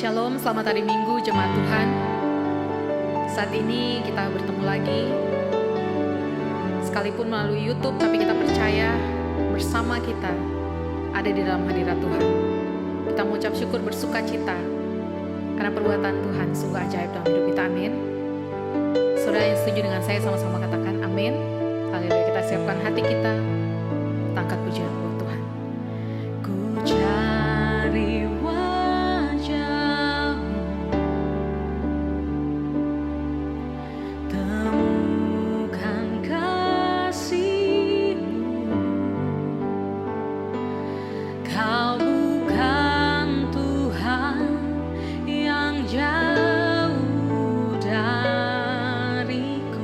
Shalom, selamat hari Minggu jemaat Tuhan. Saat ini kita bertemu lagi, sekalipun melalui YouTube, tapi kita percaya bersama kita ada di dalam hadirat Tuhan. Kita mengucap syukur bersuka cita karena perbuatan Tuhan sungguh ajaib dalam hidup kita. Amin. Saudara yang setuju dengan saya sama-sama katakan amin. Haleluya. Kita siapkan hati kita, kita angkat pujian buat Tuhan. Ku cari wajah-Mu, temukan kasih-Mu. Kau bukan Tuhan yang jauh dariku.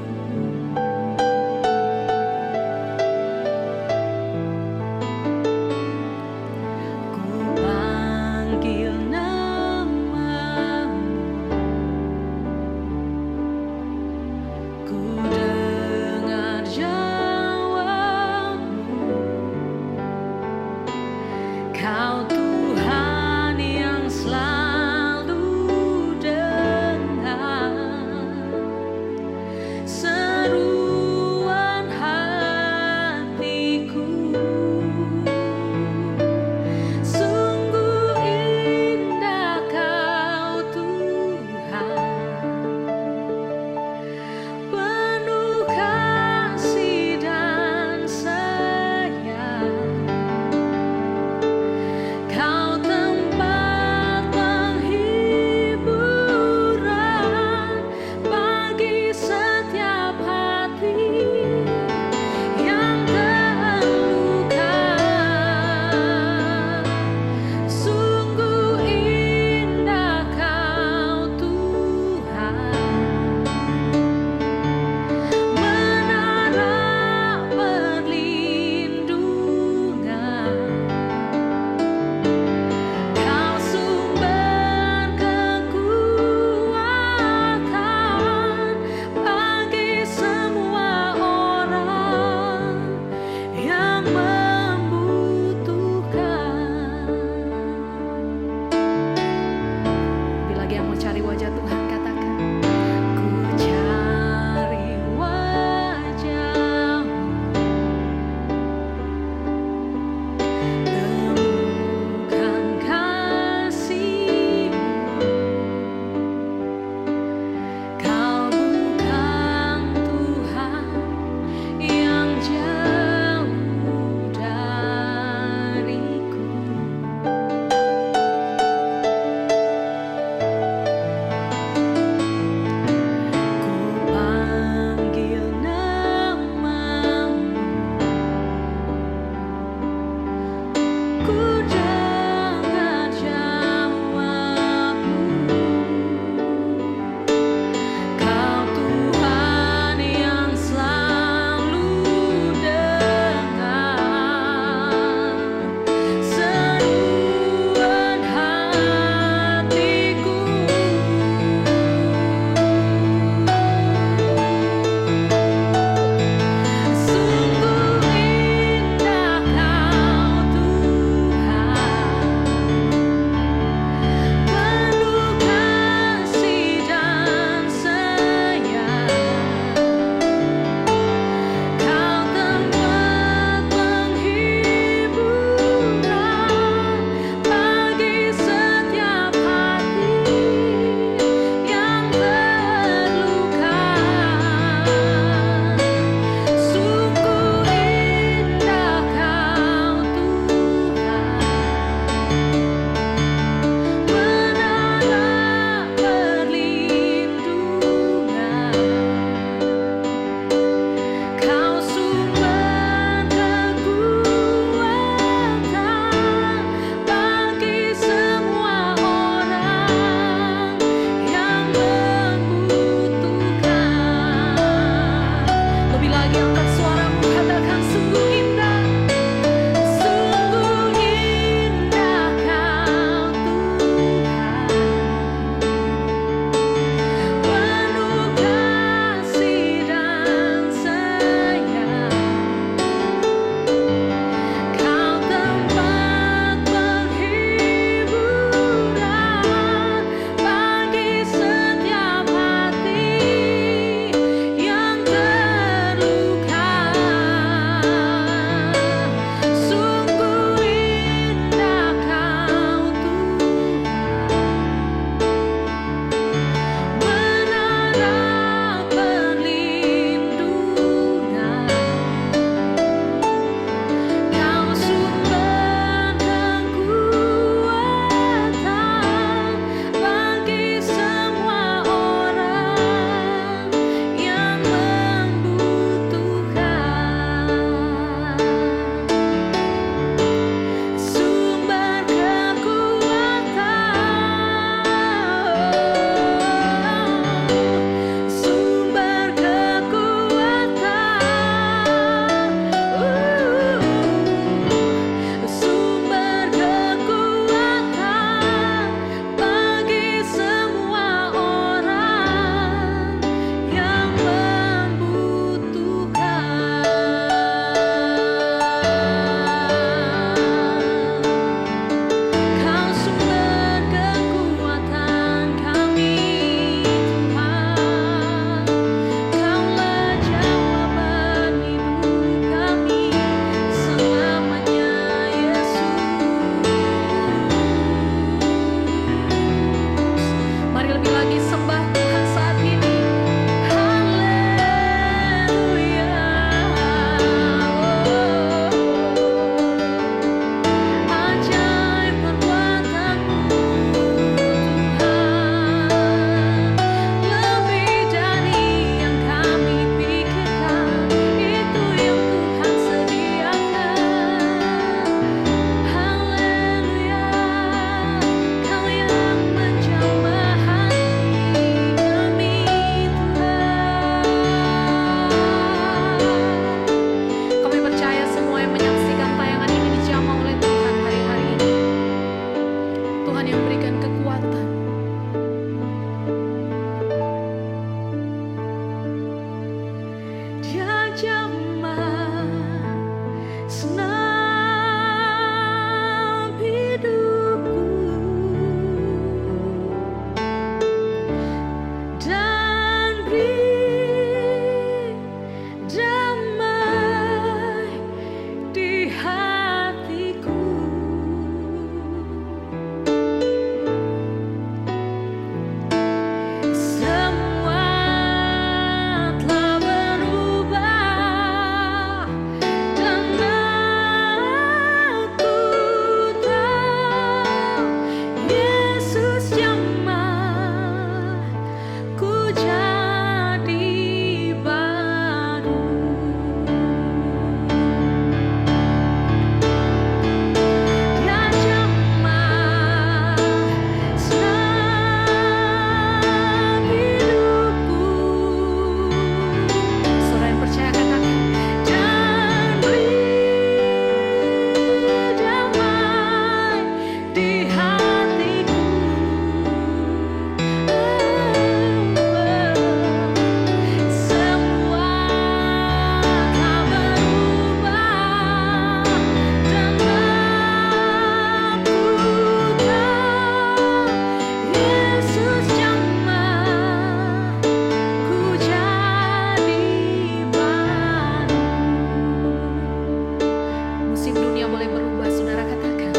musim dunia boleh berubah, saudara katakan.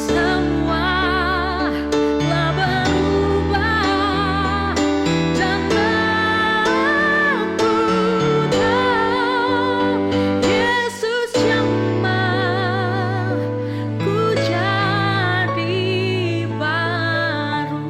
Semua telah berubah dan aku tahu Yesus jamah ku jadi baru.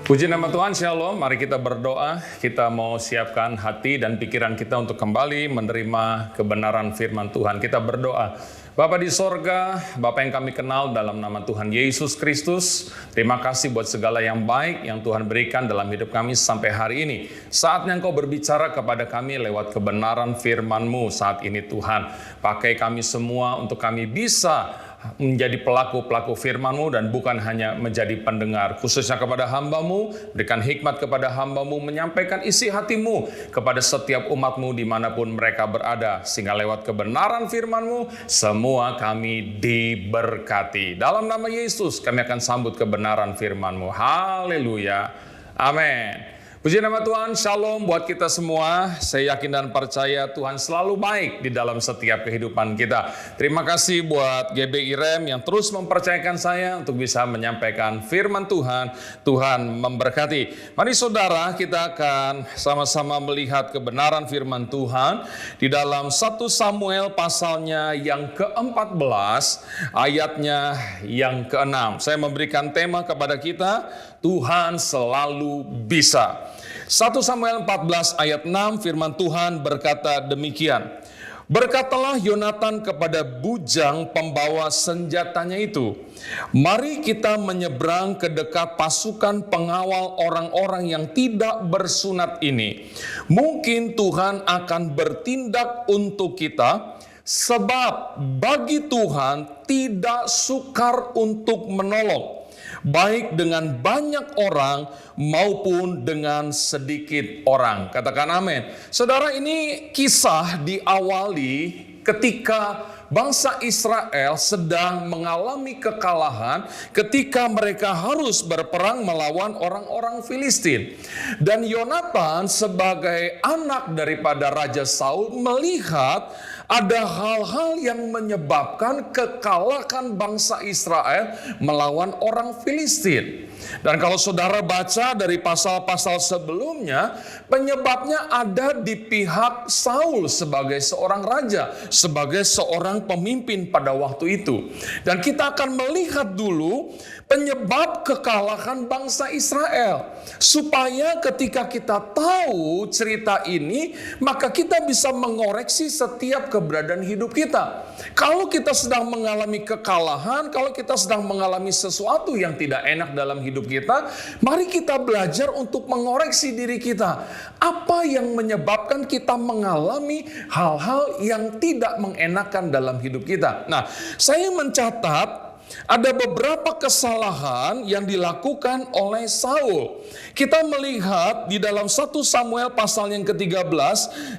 Puji nama Tuhan, Shalom. Mari kita berdoa. Kita mau siapkan hati dan pikiran kita untuk kembali menerima kebenaran firman Tuhan. Kita berdoa. Bapa di sorga, Bapa yang kami kenal dalam nama Tuhan Yesus Kristus, terima kasih buat segala yang baik yang Tuhan berikan dalam hidup kami sampai hari ini. Saatnya Engkau berbicara kepada kami lewat kebenaran firman-Mu saat ini Tuhan. Pakai kami semua untuk kami bisa menjadi pelaku-pelaku firman-Mu dan bukan hanya menjadi pendengar. Khususnya kepada hamba-Mu, berikan hikmat kepada hamba-Mu, menyampaikan isi hati-Mu kepada setiap umat-Mu dimanapun mereka berada. Sehingga lewat kebenaran firman-Mu, semua kami diberkati. Dalam nama Yesus, kami akan sambut kebenaran firman-Mu. Haleluya. Amin. Puji nama Tuhan, shalom buat kita semua. Saya yakin dan percaya Tuhan selalu baik di dalam setiap kehidupan kita. Terima kasih buat GBI Rem yang terus mempercayakan saya untuk bisa menyampaikan firman Tuhan. Tuhan memberkati. Mari saudara, kita akan sama-sama melihat kebenaran firman Tuhan di dalam 1 Samuel pasalnya yang ke-14, ayatnya yang ke-6. Saya memberikan tema kepada kita, Tuhan selalu bisa. 1 Samuel 14 ayat 6 firman Tuhan berkata demikian. Berkatalah Yonatan kepada bujang pembawa senjatanya itu, mari kita menyeberang ke dekat pasukan pengawal orang-orang yang tidak bersunat ini. Mungkin Tuhan akan bertindak untuk kita, sebab bagi Tuhan tidak sukar untuk menolong, baik dengan banyak orang maupun dengan sedikit orang. Katakan amin. Saudara, ini kisah diawali ketika bangsa Israel sedang mengalami kekalahan ketika mereka harus berperang melawan orang-orang Filistin. Dan Yonatan sebagai anak daripada Raja Saul melihat ada hal-hal yang menyebabkan kekalahan bangsa Israel melawan orang Filistin. Dan kalau saudara baca dari pasal-pasal sebelumnya, penyebabnya ada di pihak Saul sebagai seorang raja, sebagai seorang pemimpin pada waktu itu. Dan kita akan melihat dulu penyebab kekalahan bangsa Israel, supaya ketika kita tahu cerita ini, maka kita bisa mengoreksi setiap keberadaan hidup kita. Kalau kita sedang mengalami kekalahan, kalau kita sedang mengalami sesuatu yang tidak enak dalam hidup kita, mari kita belajar untuk mengoreksi diri kita. Apa yang menyebabkan kita mengalami hal-hal yang tidak mengenakan dalam hidup kita? Nah, saya mencatat ada beberapa kesalahan yang dilakukan oleh Saul. Kita melihat di dalam 1 Samuel pasal yang ke-13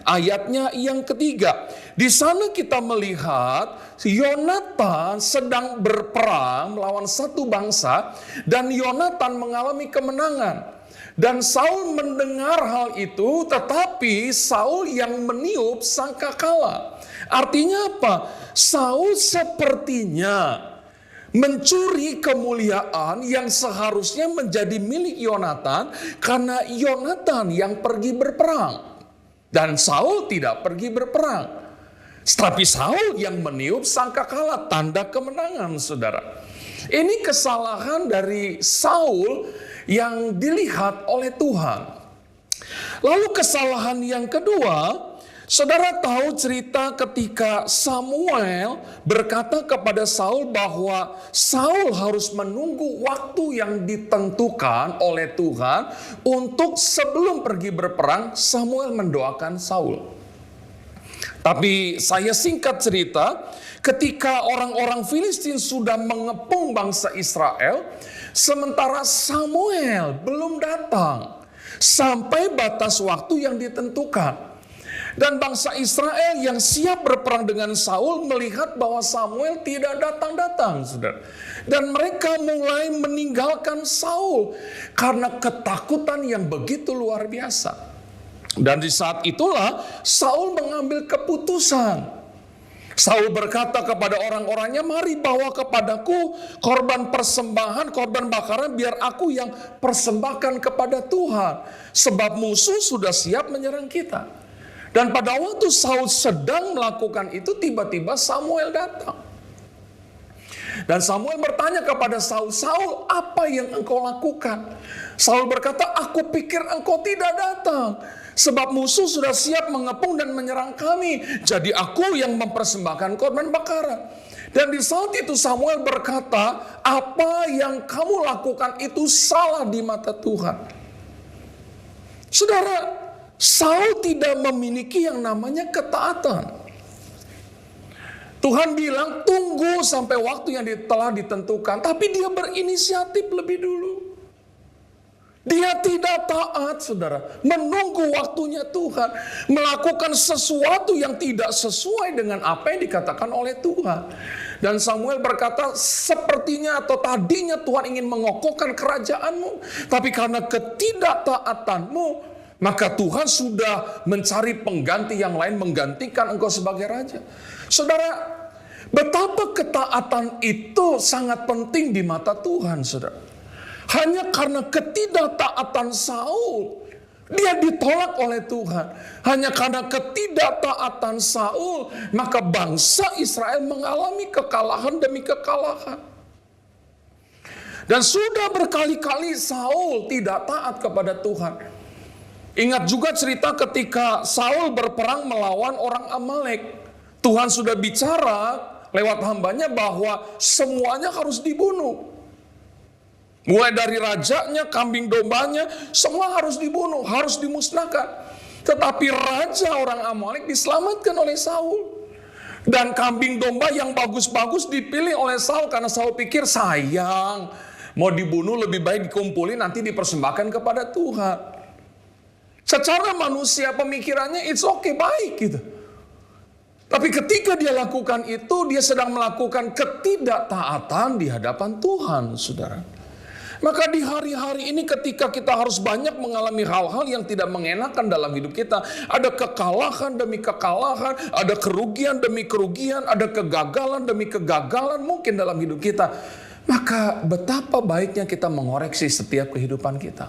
ayatnya yang ketiga. Di sana kita melihat Yonatan sedang berperang melawan satu bangsa dan Yonatan mengalami kemenangan. Dan Saul mendengar hal itu, tetapi Saul yang meniup sangkakala. Artinya apa? Saul sepertinya mencuri kemuliaan yang seharusnya menjadi milik Yonatan karena Yonatan yang pergi berperang dan Saul tidak pergi berperang. Tapi Saul yang meniup sangkakala, tanda kemenangan, saudara. Ini kesalahan dari Saul yang dilihat oleh Tuhan. Lalu kesalahan yang kedua, saudara tahu cerita ketika Samuel berkata kepada Saul bahwa Saul harus menunggu waktu yang ditentukan oleh Tuhan untuk sebelum pergi berperang. Samuel mendoakan Saul. Tapi saya singkat cerita, ketika orang-orang Filistin sudah mengepung bangsa Israel, sementara Samuel belum datang sampai batas waktu yang ditentukan. Dan bangsa Israel yang siap berperang dengan Saul melihat bahwa Samuel tidak datang-datang, saudara. Dan mereka mulai meninggalkan Saul karena ketakutan yang begitu luar biasa. Dan di saat itulah Saul mengambil keputusan. Saul berkata kepada orang-orangnya, mari bawa kepadaku korban persembahan, korban bakaran, biar aku yang persembahkan kepada Tuhan. Sebab musuh sudah siap menyerang kita. Dan pada waktu Saul sedang melakukan itu, tiba-tiba Samuel datang. Dan Samuel bertanya kepada Saul, Saul, apa yang engkau lakukan? Saul berkata, aku pikir engkau tidak datang. Sebab musuh sudah siap mengepung dan menyerang kami. Jadi aku yang mempersembahkan korban bakaran. Dan di saat itu Samuel berkata, apa yang kamu lakukan itu salah di mata Tuhan. Saudara, Saul tidak memiliki yang namanya ketaatan. Tuhan bilang tunggu sampai waktu yang telah ditentukan. Tapi dia berinisiatif lebih dulu. Dia tidak taat, saudara. Menunggu waktunya Tuhan. Melakukan sesuatu yang tidak sesuai dengan apa yang dikatakan oleh Tuhan. Dan Samuel berkata, sepertinya atau tadinya Tuhan ingin mengokohkan kerajaanmu. Tapi karena ketidaktaatanmu, maka Tuhan sudah mencari pengganti yang lain menggantikan engkau sebagai raja. Saudara, betapa ketaatan itu sangat penting di mata Tuhan, saudara. Hanya karena ketidaktaatan Saul, dia ditolak oleh Tuhan. Hanya karena ketidaktaatan Saul, maka bangsa Israel mengalami kekalahan demi kekalahan. Dan sudah berkali-kali Saul tidak taat kepada Tuhan. Ingat juga cerita ketika Saul berperang melawan orang Amalek. Tuhan sudah bicara lewat hambanya bahwa semuanya harus dibunuh. Mulai dari rajanya, kambing dombanya, semua harus dibunuh, harus dimusnahkan. Tetapi raja orang Amalek diselamatkan oleh Saul. Dan kambing domba yang bagus-bagus dipilih oleh Saul karena Saul pikir sayang, mau dibunuh lebih baik dikumpulin nanti dipersembahkan kepada Tuhan. Secara manusia pemikirannya it's okay, baik gitu. Tapi ketika dia lakukan itu, dia sedang melakukan ketidaktaatan di hadapan Tuhan, saudara. Maka di hari-hari ini ketika kita harus banyak mengalami hal-hal yang tidak mengenakan dalam hidup kita. Ada kekalahan demi kekalahan, ada kerugian demi kerugian, ada kegagalan demi kegagalan mungkin dalam hidup kita. Maka betapa baiknya kita mengoreksi setiap kehidupan kita.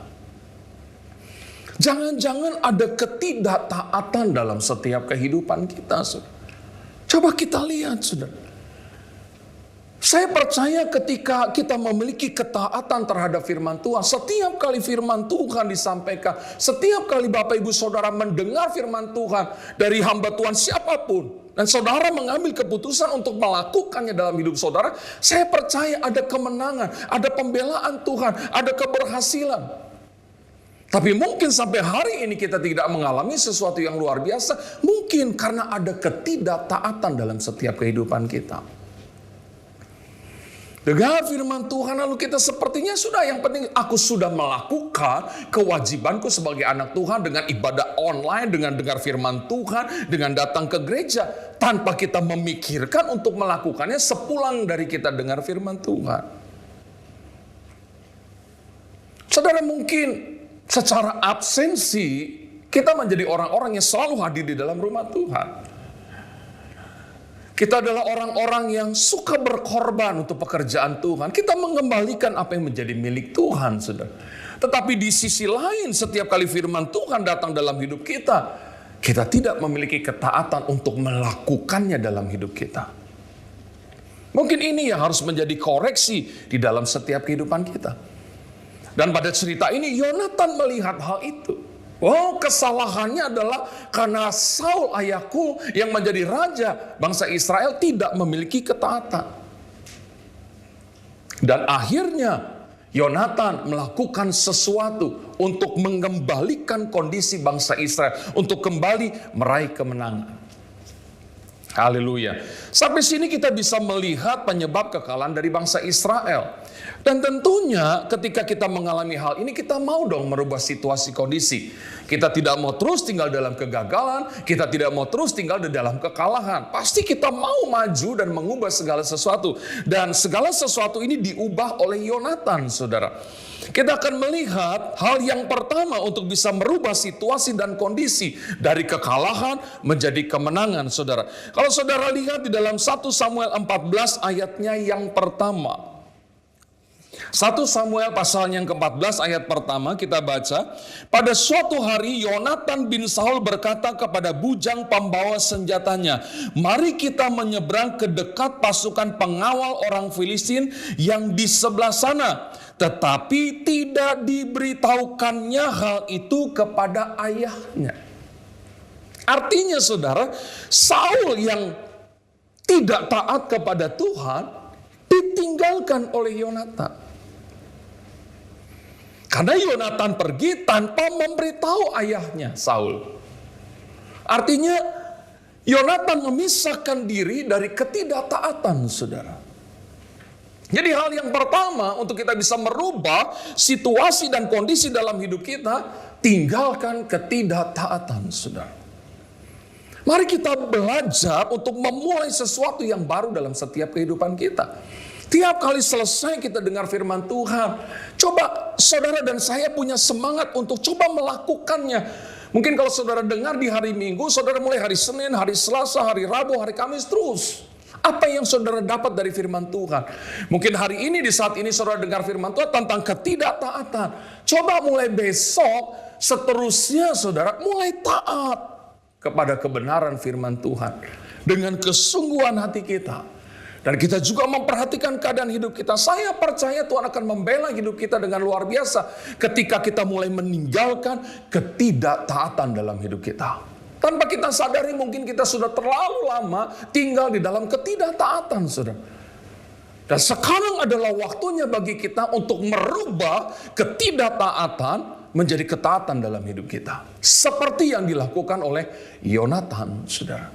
Jangan-jangan ada ketidaktaatan dalam setiap kehidupan kita, saudara. Coba kita lihat, saudara. Saya percaya ketika kita memiliki ketaatan terhadap firman Tuhan, setiap kali firman Tuhan disampaikan, setiap kali Bapak Ibu Saudara mendengar firman Tuhan dari hamba Tuhan siapapun, dan saudara mengambil keputusan untuk melakukannya dalam hidup saudara, saya percaya ada kemenangan, ada pembelaan Tuhan, ada keberhasilan. Tapi mungkin sampai hari ini kita tidak mengalami sesuatu yang luar biasa. Mungkin karena ada ketidaktaatan dalam setiap kehidupan kita. Dengar firman Tuhan lalu kita sepertinya sudah, yang penting aku sudah melakukan kewajibanku sebagai anak Tuhan dengan ibadah online, dengan dengar firman Tuhan, dengan datang ke gereja. Tanpa kita memikirkan untuk melakukannya sepulang dari kita dengar firman Tuhan. Saudara, mungkin secara absensi, kita menjadi orang-orang yang selalu hadir di dalam rumah Tuhan. Kita adalah orang-orang yang suka berkorban untuk pekerjaan Tuhan. Kita mengembalikan apa yang menjadi milik Tuhan, saudara. Tetapi di sisi lain, setiap kali firman Tuhan datang dalam hidup kita, kita tidak memiliki ketaatan untuk melakukannya dalam hidup kita. Mungkin ini yang harus menjadi koreksi di dalam setiap kehidupan kita. Dan pada cerita ini Yonatan melihat hal itu. Oh, kesalahannya adalah karena Saul ayahku yang menjadi raja bangsa Israel tidak memiliki ketaatan. Dan akhirnya Yonatan melakukan sesuatu untuk mengembalikan kondisi bangsa Israel, untuk kembali meraih kemenangan. Haleluya. Sampai sini kita bisa melihat penyebab kekalahan dari bangsa Israel. Dan tentunya ketika kita mengalami hal ini, kita mau dong merubah situasi kondisi. Kita tidak mau terus tinggal dalam kegagalan, kita tidak mau terus tinggal di dalam kekalahan. Pasti kita mau maju dan mengubah segala sesuatu. Dan segala sesuatu ini diubah oleh Yonatan, saudara. Kita akan melihat hal yang pertama untuk bisa merubah situasi dan kondisi dari kekalahan menjadi kemenangan, saudara. Kalau saudara lihat di dalam 1 Samuel 14 ayatnya yang pertama. 1 Samuel pasal yang ke-14 ayat pertama kita baca. Pada suatu hari Yonatan bin Saul berkata kepada bujang pembawa senjatanya, "Mari kita menyeberang ke dekat pasukan pengawal orang Filistin yang di sebelah sana." Tetapi tidak diberitahukannya hal itu kepada ayahnya. Artinya saudara, Saul yang tidak taat kepada Tuhan ditinggalkan oleh Yonatan. Karena Yonatan pergi tanpa memberitahu ayahnya Saul. Artinya Yonatan memisahkan diri dari ketidaktaatan, saudara. Jadi hal yang pertama untuk kita bisa merubah situasi dan kondisi dalam hidup kita, tinggalkan ketidaktaatan, saudara. Mari kita belajar untuk memulai sesuatu yang baru dalam setiap kehidupan kita. Tiap kali selesai kita dengar firman Tuhan, coba saudara dan saya punya semangat untuk coba melakukannya. Mungkin kalau saudara dengar di hari Minggu, saudara mulai hari Senin, hari Selasa, hari Rabu, hari Kamis terus. Apa yang saudara dapat dari firman Tuhan? Mungkin hari ini, di saat ini saudara dengar firman Tuhan tentang ketidaktaatan. Coba mulai besok, seterusnya saudara mulai taat kepada kebenaran firman Tuhan. Dengan kesungguhan hati kita. Dan kita juga memperhatikan keadaan hidup kita. Saya percaya Tuhan akan membela hidup kita dengan luar biasa. Ketika kita mulai meninggalkan ketidaktaatan dalam hidup kita. Tanpa kita sadari mungkin kita sudah terlalu lama tinggal di dalam ketidaktaatan, saudara. Dan sekarang adalah waktunya bagi kita untuk merubah ketidaktaatan menjadi ketaatan dalam hidup kita. Seperti yang dilakukan oleh Yonatan, saudara.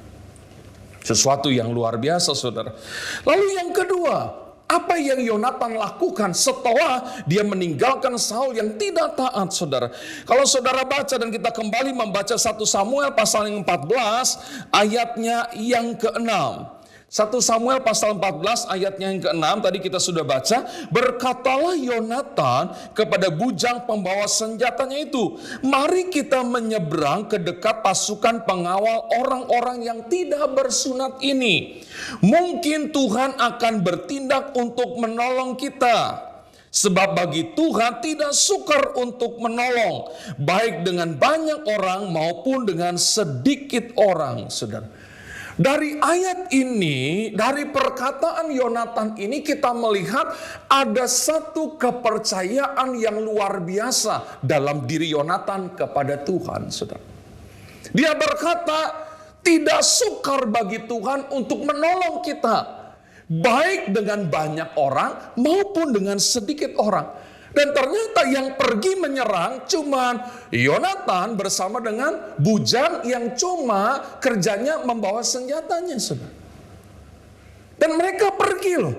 Sesuatu yang luar biasa, saudara. Lalu yang kedua, apa yang Yonatan lakukan setelah dia meninggalkan Saul yang tidak taat, saudara? Kalau saudara baca dan kita kembali membaca 1 Samuel pasal yang 14 ayatnya yang ke-6. 1 Samuel pasal 14 ayatnya yang ke-6 tadi kita sudah baca. Berkatalah Yonatan kepada bujang pembawa senjatanya itu, "Mari kita menyeberang ke dekat pasukan pengawal orang-orang yang tidak bersunat ini. Mungkin Tuhan akan bertindak untuk menolong kita. Sebab bagi Tuhan tidak sukar untuk menolong, baik dengan banyak orang maupun dengan sedikit orang." Saudara, dari ayat ini, dari perkataan Yonatan ini kita melihat ada satu kepercayaan yang luar biasa dalam diri Yonatan kepada Tuhan, saudara. Dia berkata, tidak sukar bagi Tuhan untuk menolong kita, baik dengan banyak orang maupun dengan sedikit orang. Dan ternyata yang pergi menyerang cuman Yonatan bersama dengan bujang yang cuma kerjanya membawa senjatanya, saudara. Dan mereka pergi loh.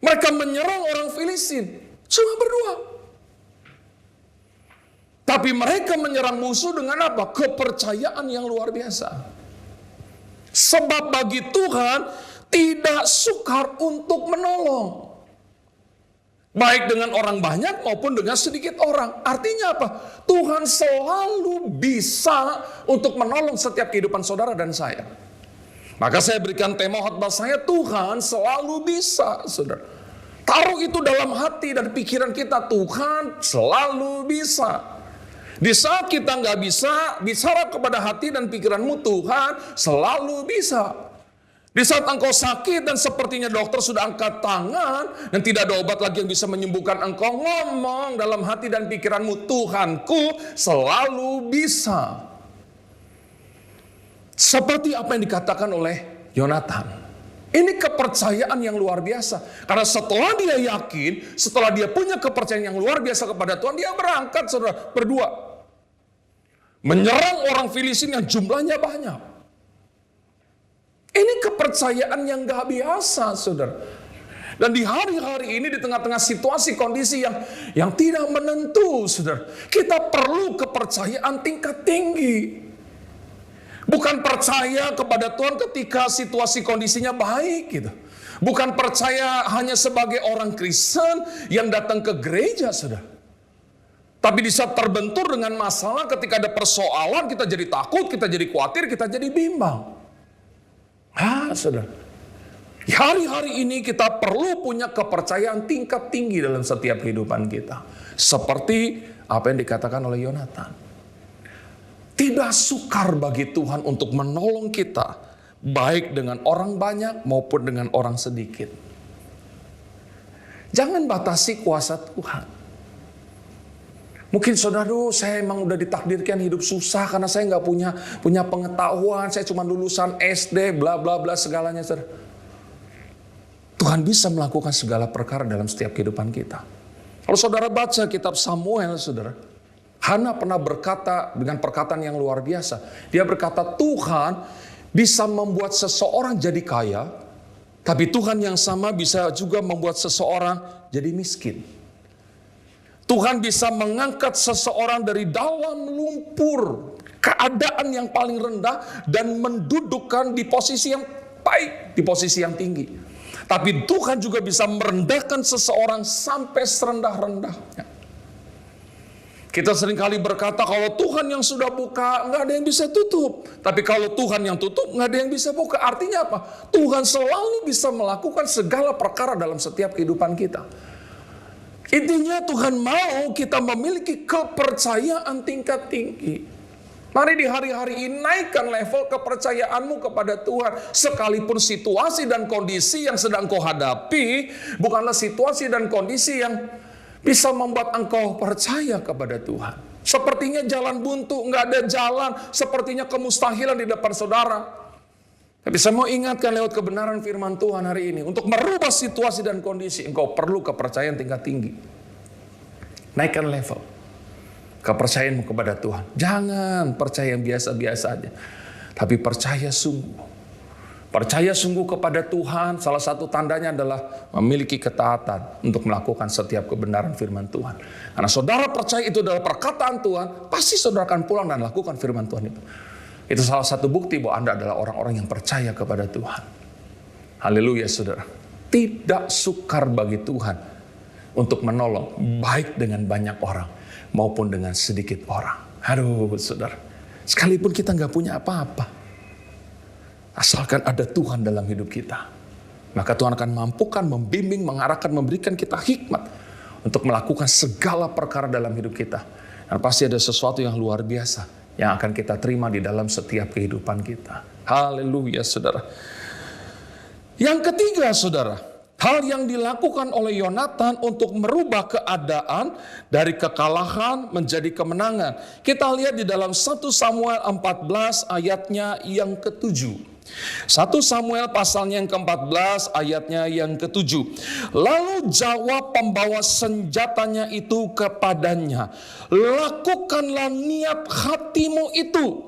Mereka menyerang orang Filistin cuma berdua. Tapi mereka menyerang musuh dengan apa? Kepercayaan yang luar biasa. Sebab bagi Tuhan tidak sukar untuk menolong. Baik dengan orang banyak maupun dengan sedikit orang. Artinya apa? Tuhan selalu bisa untuk menolong setiap kehidupan saudara dan saya. Maka saya berikan tema khotbah saya, Tuhan selalu bisa, saudara. Taruh itu dalam hati dan pikiran kita, Tuhan selalu bisa. Di saat kita nggak bisa, bicara kepada hati dan pikiranmu, Tuhan selalu bisa. Di saat engkau sakit dan sepertinya dokter sudah angkat tangan dan tidak ada obat lagi yang bisa menyembuhkan engkau, ngomong dalam hati dan pikiranmu, Tuhanku selalu bisa. Seperti apa yang dikatakan oleh Yonatan. Ini kepercayaan yang luar biasa. Karena setelah dia yakin, setelah dia punya kepercayaan yang luar biasa kepada Tuhan, dia berangkat, saudara, berdua. Menyerang orang Filistin yang jumlahnya banyak. kepercayaan yang gak biasa, saudara. Dan di hari-hari ini, di tengah-tengah situasi kondisi yang tidak menentu, saudara, kita perlu kepercayaan tingkat tinggi. Bukan percaya kepada Tuhan ketika situasi kondisinya baik gitu. Bukan percaya hanya sebagai orang Kristen yang datang ke gereja, saudara. Tapi di saat terbentur dengan masalah, ketika ada persoalan, kita jadi takut, kita jadi khawatir, kita jadi bimbang. Saudara. Hari-hari ini kita perlu punya kepercayaan tingkat tinggi dalam setiap kehidupan kita. Seperti apa yang dikatakan oleh Yonatan. Tidak sukar bagi Tuhan untuk menolong kita, baik dengan orang banyak maupun dengan orang sedikit. Jangan batasi kuasa Tuhan. Mungkin saudara, saya emang udah ditakdirkan hidup susah karena saya nggak punya pengetahuan, saya cuma lulusan SD, bla bla bla segalanya, saudara. Tuhan bisa melakukan segala perkara dalam setiap kehidupan kita. Kalau saudara baca kitab Samuel, saudara, Hana pernah berkata dengan perkataan yang luar biasa. Dia berkata, Tuhan bisa membuat seseorang jadi kaya, tapi Tuhan yang sama bisa juga membuat seseorang jadi miskin. Tuhan bisa mengangkat seseorang dari dalam lumpur, keadaan yang paling rendah, dan mendudukkan di posisi yang baik, di posisi yang tinggi. Tapi Tuhan juga bisa merendahkan seseorang sampai serendah-rendahnya. Kita seringkali berkata, kalau Tuhan yang sudah buka, nggak ada yang bisa tutup. Tapi kalau Tuhan yang tutup, nggak ada yang bisa buka. Artinya apa? Tuhan selalu bisa melakukan segala perkara dalam setiap kehidupan kita. Intinya Tuhan mau kita memiliki kepercayaan tingkat tinggi. Mari di hari-hari ini naikkan level kepercayaanmu kepada Tuhan. Sekalipun situasi dan kondisi yang sedang kau hadapi bukanlah situasi dan kondisi yang bisa membuat engkau percaya kepada Tuhan. Sepertinya jalan buntu, nggak ada jalan. Sepertinya kemustahilan di depan saudara. Tapi saya mau ingatkan lewat kebenaran firman Tuhan hari ini. Untuk merubah situasi dan kondisi, engkau perlu kepercayaan tingkat tinggi. Naikkan level kepercayaanmu kepada Tuhan. Jangan percaya yang biasa-biasa aja. Tapi percaya sungguh. Percaya sungguh kepada Tuhan, salah satu tandanya adalah memiliki ketaatan untuk melakukan setiap kebenaran firman Tuhan. Karena saudara percaya itu adalah perkataan Tuhan, pasti saudara akan pulang dan lakukan firman Tuhan itu. Itu salah satu bukti bahwa Anda adalah orang-orang yang percaya kepada Tuhan. Haleluya, saudara. Tidak sukar bagi Tuhan untuk menolong, baik dengan banyak orang maupun dengan sedikit orang. Aduh, saudara. Sekalipun kita nggak punya apa-apa, asalkan ada Tuhan dalam hidup kita, maka Tuhan akan mampukan, membimbing, mengarahkan, memberikan kita hikmat untuk melakukan segala perkara dalam hidup kita. Dan pasti ada sesuatu yang luar biasa yang akan kita terima di dalam setiap kehidupan kita. Haleluya, saudara. Yang ketiga, saudara, hal yang dilakukan oleh Yonatan untuk merubah keadaan dari kekalahan menjadi kemenangan. Kita lihat di dalam 1 Samuel 14 ayatnya yang ke-7. 1 Samuel pasalnya yang ke-14 ayatnya yang ke-7. Lalu jawab pembawa senjatanya itu kepadanya, lakukanlah niat hatimu itu.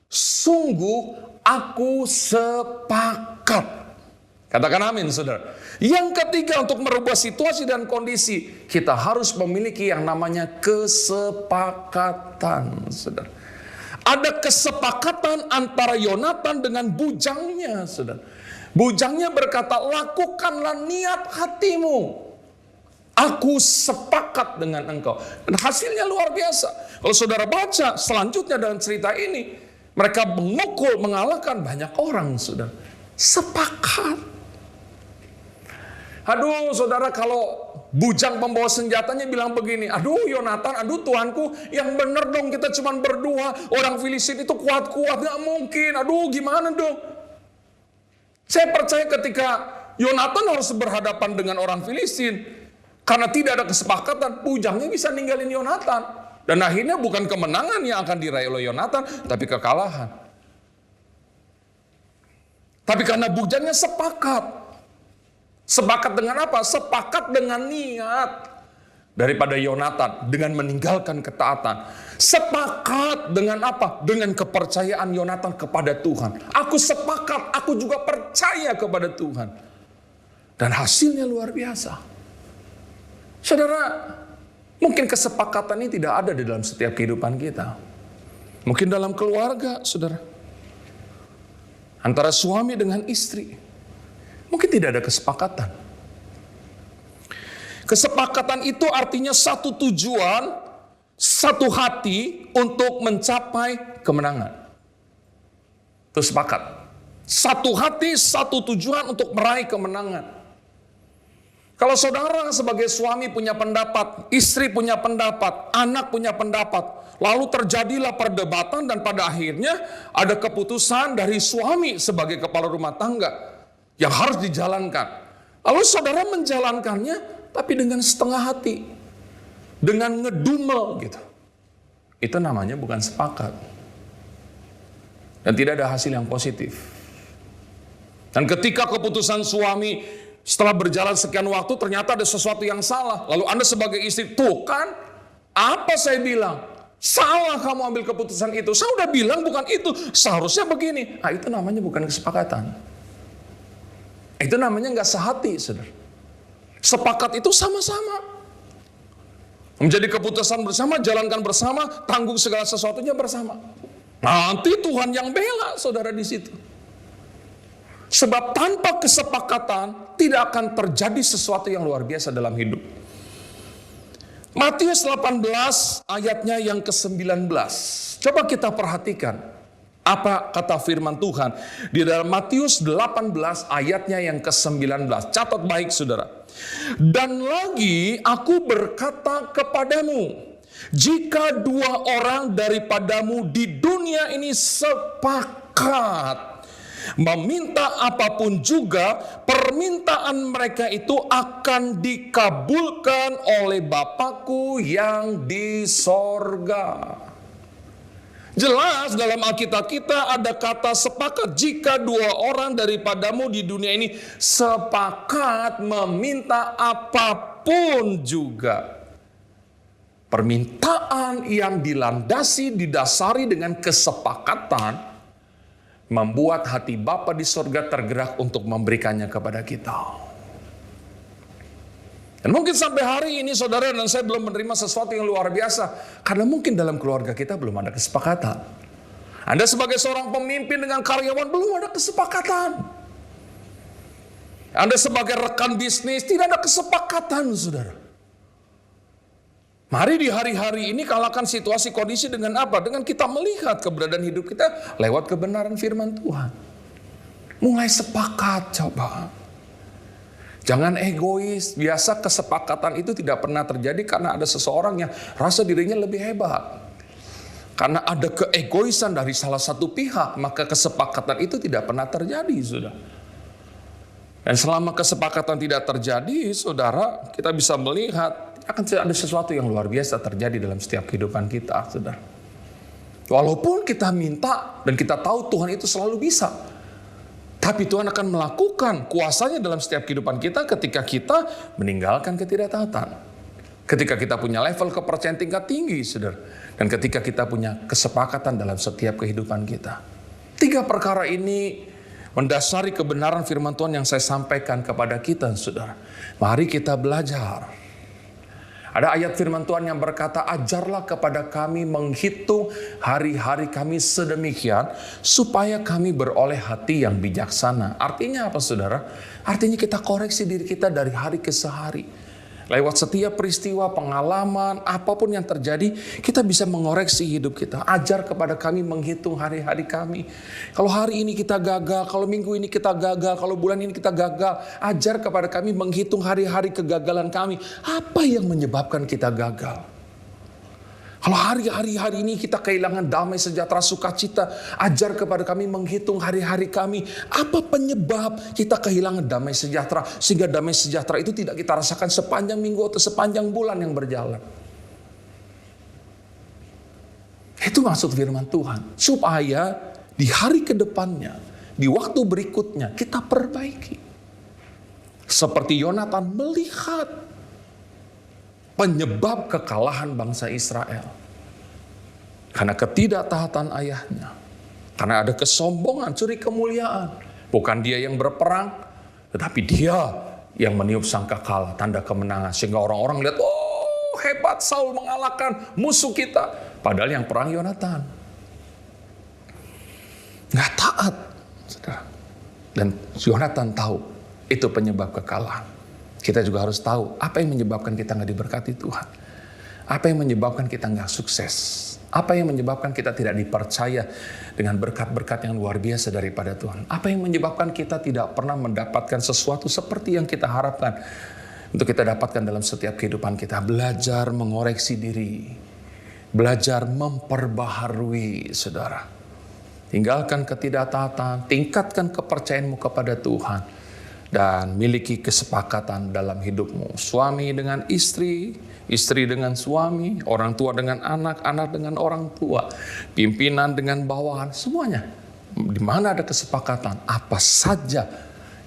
Sungguh aku sepakat. Katakan amin, saudara. Yang ketiga, untuk merubah situasi dan kondisi, kita harus memiliki yang namanya kesepakatan, saudara. Ada kesepakatan antara Yonatan dengan bujangnya, saudara. Bujangnya berkata, lakukanlah niat hatimu. Aku sepakat dengan engkau. Dan hasilnya luar biasa. Kalau saudara baca selanjutnya dalam cerita ini, mereka memukul, mengalahkan banyak orang, saudara. Sepakat. Aduh, saudara, kalau bujang pembawa senjatanya bilang begini, aduh Yonatan, aduh Tuanku, yang bener dong, kita cuma berdua, orang Filistin itu kuat-kuat, gak mungkin, aduh gimana dong. Saya percaya ketika Yonatan harus berhadapan dengan orang Filistin, karena tidak ada kesepakatan, bujangnya bisa ninggalin Yonatan. Dan akhirnya bukan kemenangan yang akan diraih oleh Yonatan, tapi kekalahan. Tapi karena bujangnya sepakat. Sepakat dengan apa? Sepakat dengan niat. daripada Yonatan dengan meninggalkan ketaatan. Sepakat dengan apa? Dengan kepercayaan Yonatan kepada Tuhan. Aku sepakat, aku juga percaya kepada Tuhan. Dan hasilnya luar biasa. Saudara, mungkin kesepakatan ini tidak ada di dalam setiap kehidupan kita. Mungkin dalam keluarga, saudara. Antara suami dengan istri. Mungkin tidak ada kesepakatan. Kesepakatan itu artinya satu tujuan, satu hati untuk mencapai kemenangan. Itu sepakat. Satu hati, satu tujuan untuk meraih kemenangan. Kalau saudara sebagai suami punya pendapat, istri punya pendapat, anak punya pendapat, lalu terjadilah perdebatan dan pada akhirnya ada keputusan dari suami sebagai kepala rumah tangga yang harus dijalankan. Lalu saudara menjalankannya tapi dengan setengah hati, dengan ngedumel gitu. Itu namanya bukan sepakat. Dan tidak ada hasil yang positif. Dan ketika keputusan suami setelah berjalan sekian waktu ternyata ada sesuatu yang salah. Lalu Anda sebagai istri, tuh kan apa saya bilang? Salah kamu ambil keputusan itu. Saya udah bilang bukan itu. Seharusnya begini. Nah, itu namanya bukan kesepakatan. Itu namanya nggak sehati, saudara. Sepakat itu sama-sama. Menjadi keputusan bersama, jalankan bersama, tanggung segala sesuatunya bersama. Nanti Tuhan yang bela, saudara, di situ. Sebab tanpa kesepakatan tidak akan terjadi sesuatu yang luar biasa dalam hidup. Matius 18 ayatnya yang ke-19. Coba kita perhatikan apa kata firman Tuhan di dalam Matius 18 ayatnya yang ke-19. Catat baik, saudara. Dan lagi aku berkata kepadamu, jika dua orang daripadamu di dunia ini sepakat meminta apapun juga, permintaan mereka itu akan dikabulkan oleh Bapakku yang di sorga. Jelas dalam Alkitab kita ada kata sepakat. Jika dua orang daripadamu di dunia ini sepakat meminta apapun juga. Permintaan yang didasari dengan kesepakatan membuat hati Bapa di sorga tergerak untuk memberikannya kepada kita. Dan mungkin sampai hari ini saudara dan saya belum menerima sesuatu yang luar biasa. Karena mungkin dalam keluarga kita belum ada kesepakatan. Anda sebagai seorang pemimpin dengan karyawan belum ada kesepakatan. Anda sebagai rekan bisnis tidak ada kesepakatan, saudara. Mari di hari-hari ini kalahkan situasi kondisi dengan apa? Dengan kita melihat keberadaan hidup kita lewat kebenaran firman Tuhan. Mulai sepakat, coba. Jangan egois. Biasa kesepakatan itu tidak pernah terjadi karena ada seseorang yang rasa dirinya lebih hebat. Karena ada keegoisan dari salah satu pihak, maka kesepakatan itu tidak pernah terjadi, saudara. Dan selama kesepakatan tidak terjadi, saudara, kita bisa melihat akan ada sesuatu yang luar biasa terjadi dalam setiap kehidupan kita, saudara. Walaupun kita minta dan kita tahu Tuhan itu selalu bisa. Tapi Tuhan akan melakukan kuasanya dalam setiap kehidupan kita ketika kita meninggalkan ketidaktaatan. Ketika kita punya level kepercayaan tingkat tinggi, saudara. Dan ketika kita punya kesepakatan dalam setiap kehidupan kita. 3 perkara ini mendasari kebenaran firman Tuhan yang saya sampaikan kepada kita, saudara. Mari kita belajar. Ada ayat firman Tuhan yang berkata, ajarlah kepada kami menghitung hari-hari kami sedemikian, supaya kami beroleh hati yang bijaksana. Artinya apa, saudara? Artinya kita koreksi diri kita dari hari ke sehari. Lewat setiap peristiwa, pengalaman, apapun yang terjadi, kita bisa mengoreksi hidup kita. Ajar kepada kami menghitung hari-hari kami. Kalau hari ini kita gagal, kalau minggu ini kita gagal, kalau bulan ini kita gagal, ajar kepada kami menghitung hari-hari kegagalan kami. Apa yang menyebabkan kita gagal? Kalau hari-hari ini kita kehilangan damai sejahtera sukacita, ajar kepada kami menghitung hari-hari kami. Apa penyebab kita kehilangan damai sejahtera, sehingga damai sejahtera itu tidak kita rasakan sepanjang minggu atau sepanjang bulan yang berjalan. Itu maksud firman Tuhan. Supaya di hari kedepannya, di waktu berikutnya kita perbaiki. Seperti Yonatan melihat penyebab kekalahan bangsa Israel. Karena ketidaktaatan ayahnya. Karena ada kesombongan, curi kemuliaan. Bukan dia yang berperang, tetapi dia yang meniup sangkakala, tanda kemenangan. Sehingga orang-orang lihat, oh hebat Saul mengalahkan musuh kita. Padahal yang perang Yonatan. Nggak taat, saudara. Dan Yonatan tahu itu penyebab kekalahan. Kita juga harus tahu apa yang menyebabkan kita nggak diberkati Tuhan. Apa yang menyebabkan kita nggak sukses. Apa yang menyebabkan kita tidak dipercaya dengan berkat-berkat yang luar biasa daripada Tuhan. Apa yang menyebabkan kita tidak pernah mendapatkan sesuatu seperti yang kita harapkan. Untuk kita dapatkan dalam setiap kehidupan kita. Belajar mengoreksi diri. Belajar memperbaharui, saudara. Tinggalkan ketidaktaatan, tingkatkan kepercayaanmu kepada Tuhan. Dan miliki kesepakatan dalam hidupmu. Suami dengan istri, istri dengan suami, orang tua dengan anak, anak dengan orang tua, pimpinan dengan bawahan, semuanya. Di mana ada kesepakatan, apa saja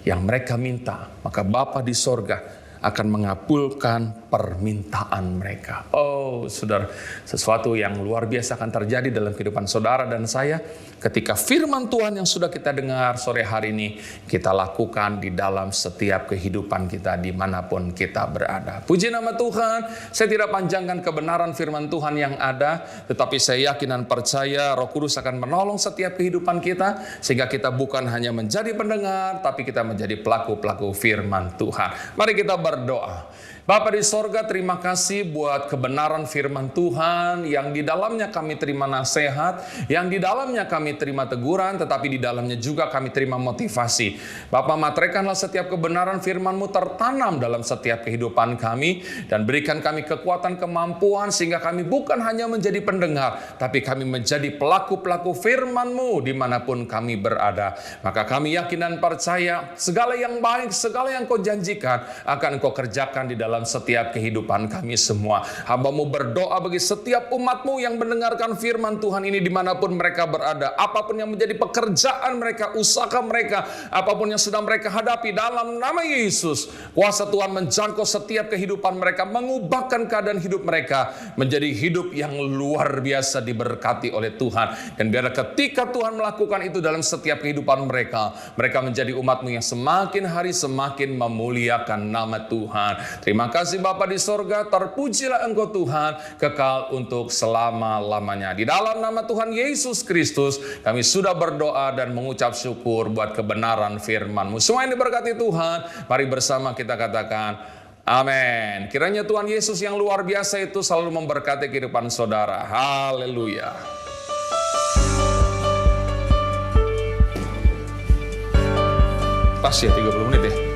yang mereka minta, maka Bapa di sorga akan mengabulkan permintaan mereka. Oh, saudara, sesuatu yang luar biasa akan terjadi dalam kehidupan saudara dan saya ketika firman Tuhan yang sudah kita dengar sore hari ini kita lakukan di dalam setiap kehidupan kita dimanapun kita berada. Puji nama Tuhan. Saya tidak panjangkan kebenaran firman Tuhan yang ada, tetapi saya yakin dan percaya Roh Kudus akan menolong setiap kehidupan kita sehingga kita bukan hanya menjadi pendengar, tapi kita menjadi pelaku-pelaku firman Tuhan. Mari kita berdoa. Bapa di sorga, terima kasih buat kebenaran firman Tuhan yang di dalamnya kami terima nasihat, yang di dalamnya kami terima teguran, tetapi di dalamnya juga kami terima motivasi. Bapa, materaikanlah setiap kebenaran firman-Mu tertanam dalam setiap kehidupan kami, dan berikan kami kekuatan kemampuan sehingga kami bukan hanya menjadi pendengar, tapi kami menjadi pelaku-pelaku firman-Mu dimanapun kami berada. Maka kami yakin dan percaya segala yang baik, segala yang Kau janjikan akan Kau kerjakan di dalam setiap kehidupan kami semua. Hamba-Mu berdoa bagi setiap umat-Mu yang mendengarkan firman Tuhan ini dimanapun mereka berada. Apapun yang menjadi pekerjaan mereka, usaha mereka, apapun yang sedang mereka hadapi dalam nama Yesus. Kuasa Tuhan menjangkau setiap kehidupan mereka, mengubahkan keadaan hidup mereka menjadi hidup yang luar biasa diberkati oleh Tuhan. Dan biarlah ketika Tuhan melakukan itu dalam setiap kehidupan mereka, mereka menjadi umat-Mu yang semakin hari semakin memuliakan nama Tuhan. Terima kasih Bapa di sorga, terpujilah Engkau Tuhan, kekal untuk selama-lamanya. Di dalam nama Tuhan Yesus Kristus, kami sudah berdoa dan mengucap syukur buat kebenaran firman-Mu. Semua yang diberkati Tuhan, mari bersama kita katakan, amin. Kiranya Tuhan Yesus yang luar biasa itu selalu memberkati kehidupan saudara. Haleluya. Pas ya 30 menit ya.